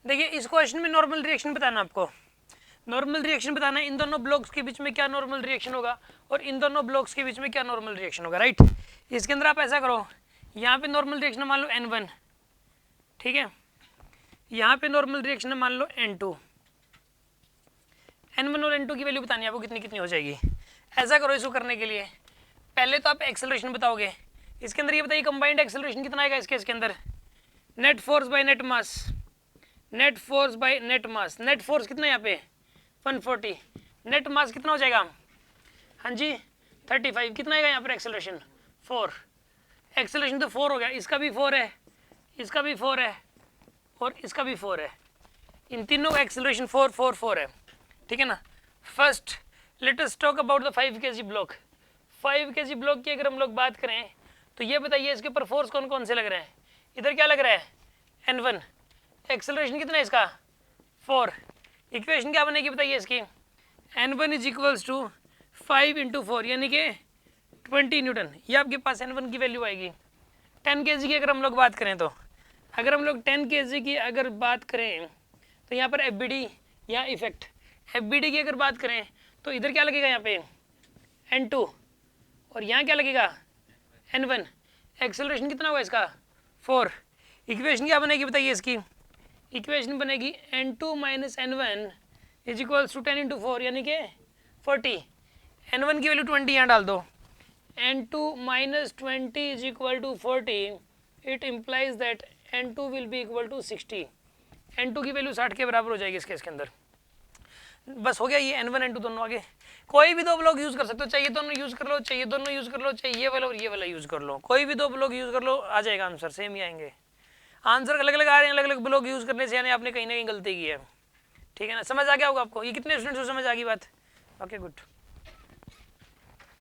देखिए इस क्वेश्चन में नॉर्मल रिएक्शन बताना आपको, नॉर्मल रिएक्शन बताना है, इन दोनों ब्लॉक्स के बीच में क्या नॉर्मल रिएक्शन होगा और इन दोनों ब्लॉक्स के बीच में क्या नॉर्मल रिएक्शन होगा, राइट। इसके अंदर आप ऐसा करो, यहाँ पे नॉर्मल रिएक्शन मान लो N1, ठीक है, यहाँ पे नॉर्मल रिएक्शन मान लो N2, N1 और N2 की वैल्यू बतानी है आपको कितनी कितनी हो जाएगी। ऐसा करो इसको करने के लिए पहले तो आप एक्सेलरेशन बताओगे, इसके अंदर ये बताइए कंबाइंड एक्सेलरेशन कितना आएगा इसके अंदर, net force by net mass, net force by net mass, net force कितना है यहाँ पे 140, नेट मास कितना हो जाएगा, हाँ जी 35, कितना आएगा यहाँ पर एक्सेलरेशन 4, एक्सेलरेशन तो 4 हो गया, इसका भी 4 है, इसका भी 4 है और इसका भी 4 है, इन तीनों का एक्सेलरेशन 4 4 4 है, ठीक है ना। First let us talk about the 5 kg block, 5 kg block की अगर हम लोग बात करें तो ये बताइए इसके ऊपर फोर्स कौन कौन से लग रहे हैं, इधर क्या लग रहा है N1, एक्सेलरेशन कितना है इसका 4, इक्वेशन क्या बनेगी बताइए इसकी, N1 इज इक्वल्स टू 5 × 4 यानी कि 20 न्यूटन, ये आपके पास N1 की वैल्यू आएगी। 10 kg की अगर हम लोग बात करें तो, अगर हम लोग 10 kg की अगर बात करें तो यहाँ पर FBD या इफेक्ट, FBD की अगर बात करें तो इधर क्या लगेगा यहाँ पे N2 और यहाँ क्या लगेगा N1, एक्सेलरेशन कितना होगा इसका 4, इक्वेशन क्या बनेगी बताइए इसकी, इक्वेशन बनेगी N2 - N1 is equals to 10 × 4 यानी कि 40, N1 की वैल्यू 20 यहाँ डाल दो, N2 - 20 is equal to 40, it implies that N2 will be equal to 60, N2 की वैल्यू 60 के बराबर हो जाएगी इसके अंदर। बस हो गया ये N1 N2 दोनों आगे, कोई भी दो ब्लॉक यूज कर सकते हो, चाहिए दोनों यूज कर लो, चाहिए दोनों यूज कर लो, चाहिए ये वाला और ये वाला यूज कर लो, कोई भी दो ब्लॉक यूज कर लो आ जाएगा आंसर, सेम ही आएंगे। आंसर अलग अलग आ रहे हैं, अलग अलग ब्लॉक यूज करने से यानी आपने कहीं ना कहीं गलती की है, ठीक है ना। समझ आ गया होगा आपको, ये कितने स्टूडेंट्स को समझ आ गई बात, ओके गुड।